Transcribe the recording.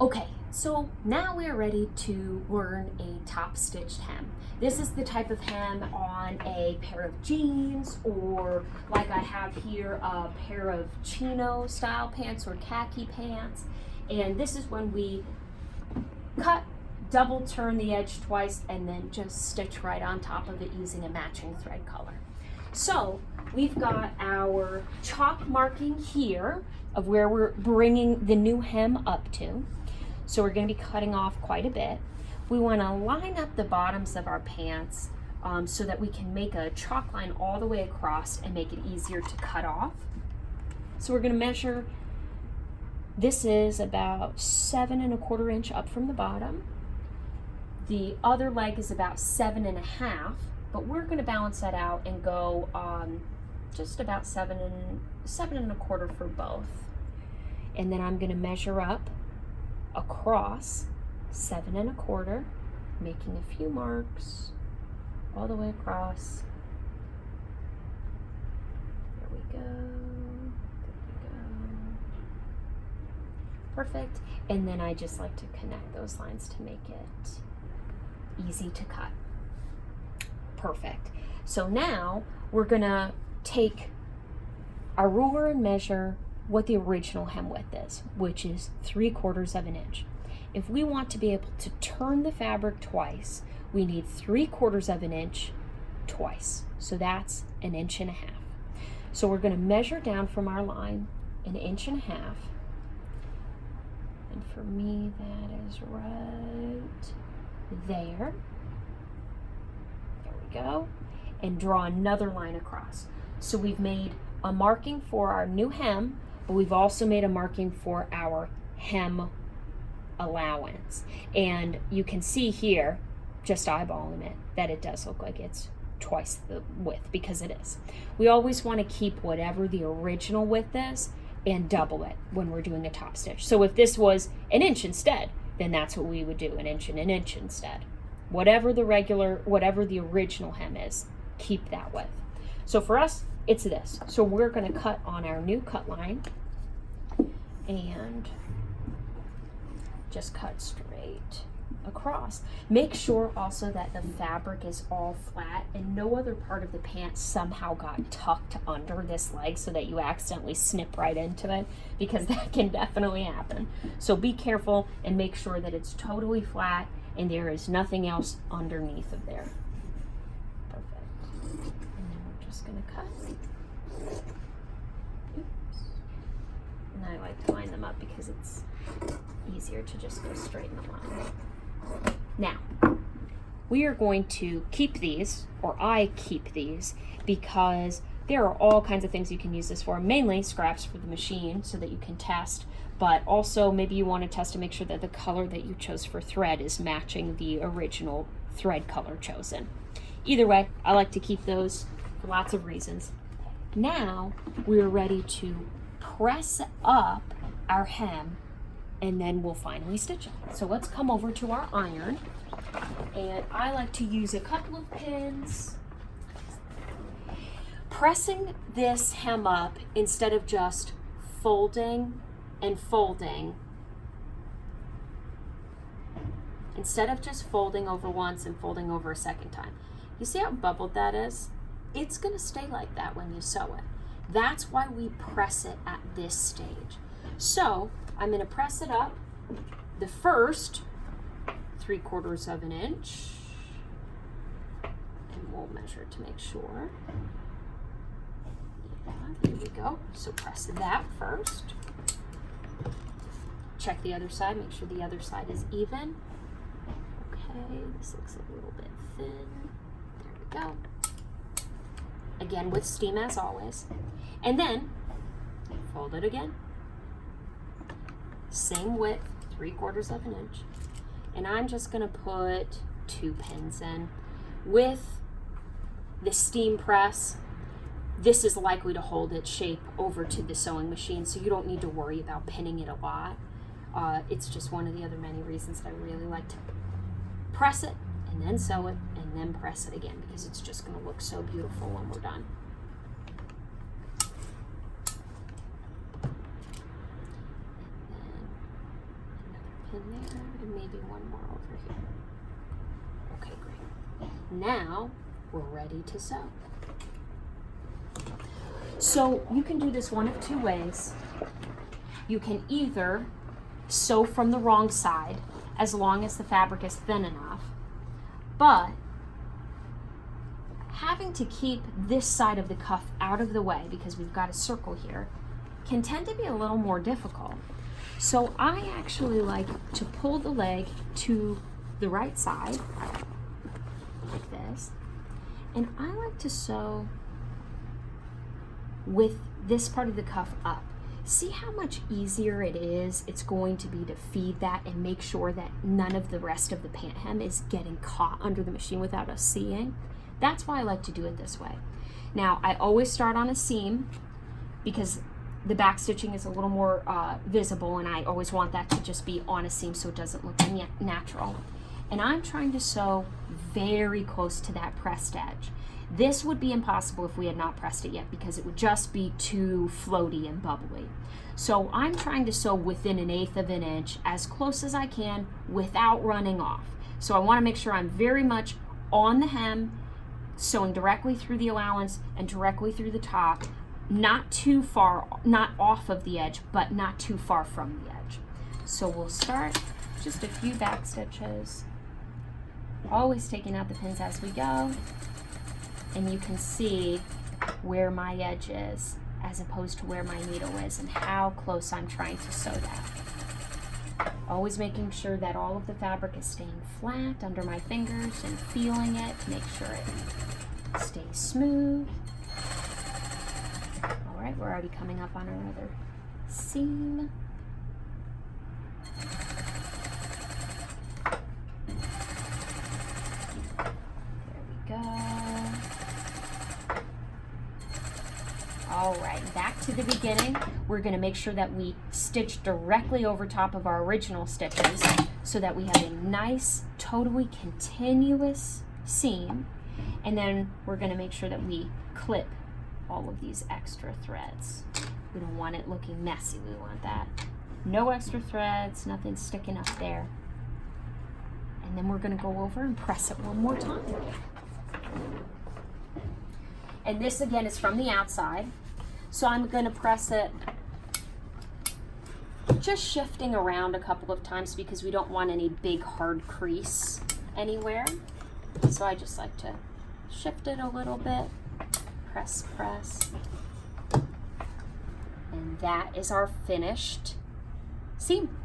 Okay, so now we're ready to learn a top stitched hem. This is the type of hem on a pair of jeans, or like I have here, a pair of chino style pants or khaki pants. And this is when we cut, double turn the edge twice, and then just stitch right on top of it using a matching thread color. So we've got our chalk marking here of where we're bringing the new hem up to. So we're going to be cutting off quite a bit. We want to line up the bottoms of our pants so that we can make a chalk line all the way across and make it easier to cut off. So we're going to measure, this is about 7 1/4 inch up from the bottom. The other leg is about 7 1/2, but we're going to balance that out and go just about 7 1/4 for both. And then I'm going to measure up across 7 1/4, making a few marks all the way across. There we go. There we go. Perfect. And then I just like to connect those lines to make it easy to cut. Perfect. So now we're gonna take our ruler and measure what the original hem width is, which is 3/4 inch. If we want to be able to turn the fabric twice, we need 3/4 inch twice. So that's 1 1/2 inches. So we're going to measure down from our line 1 1/2 inches. And for me, that is right there. There we go. And draw another line across. So we've made a marking for our new hem, but we've also made a marking for our hem allowance. And you can see here, just eyeballing it, that it does look like it's twice the width, because it is. We always want to keep whatever the original width is and double it when we're doing a top stitch. So if this was 1 inch instead, then that's what we would do, 1 inch and 1 inch instead. Whatever the original hem is, keep that width. So for us, it's this. So we're going to cut on our new cut line and just cut straight across. Make sure also that the fabric is all flat and no other part of the pant somehow got tucked under this leg so that you accidentally snip right into it, because that can definitely happen. So be careful and make sure that it's totally flat and there is nothing else underneath of there. Perfect. And then we're just going to cut. Oops. And I like to line them up because it's easier to just go straight in the line. Now, we are going to keep these, or I keep these, because there are all kinds of things you can use this for, mainly scraps for the machine so that you can test, but also maybe you want to test to make sure that the color that you chose for thread is matching the original thread color chosen. Either way, I like to keep those for lots of reasons. Now, we're ready to press up our hem, and then we'll finally stitch it. So let's come over to our iron, and I like to use a couple of pins. Pressing this hem up instead of just folding and folding, instead of just folding over once and folding over a second time. You see how bubbled that is? It's gonna stay like that when you sew it. That's why we press it at this stage. So I'm going to press it up the first 3/4 inch, and we'll measure to make sure. Yeah, there we go. So press that first. Check the other side, make sure the other side is even. Okay, this looks a little bit thin. There we go. Again, with steam as always. And then fold it again. Same width, 3/4 inch. And I'm just gonna put 2 pins in. With the steam press, this is likely to hold its shape over to the sewing machine, so you don't need to worry about pinning it a lot. It's just one of the other many reasons that I really like to press it and then sew it and then press it again, because it's just gonna look so beautiful when we're done. pin there, and maybe one more over here. Okay, great. Now we're ready to sew. So you can do this one of two ways. You can either sew from the wrong side, as long as the fabric is thin enough, but having to keep this side of the cuff out of the way, because we've got a circle here, can tend to be a little more difficult. So I actually like to pull the leg to the right side, like this, and I like to sew with this part of the cuff up. See how much easier it's going to be to feed that and make sure that none of the rest of the pant hem is getting caught under the machine without us seeing. That's why I like to do it this way. Now, I always start on a seam because the back stitching is a little more visible, and I always want that to just be on a seam so it doesn't look natural. And I'm trying to sew very close to that pressed edge. This would be impossible if we had not pressed it yet, because it would just be too floaty and bubbly. So I'm trying to sew within 1/8 of an inch, as close as I can without running off. So I want to make sure I'm very much on the hem, sewing directly through the allowance and directly through the top, not too far, not off of the edge, but not too far from the edge. So we'll start just a few back stitches, always taking out the pins as we go. And you can see where my edge is as opposed to where my needle is and how close I'm trying to sew that. Always making sure that all of the fabric is staying flat under my fingers and feeling it to make sure it stays smooth. All right, we're already coming up on our other seam. There we go. All right, back to the beginning. We're going to make sure that we stitch directly over top of our original stitches so that we have a nice, totally continuous seam. And then we're going to make sure that we clip all of these extra threads. We don't want it looking messy. We want that. No extra threads, nothing sticking up there. And then we're going to go over and press it one more time. And this again is from the outside. So I'm going to press it, just shifting around a couple of times because we don't want any big hard crease anywhere. So I just like to shift it a little bit, press, press. And that is our finished seam.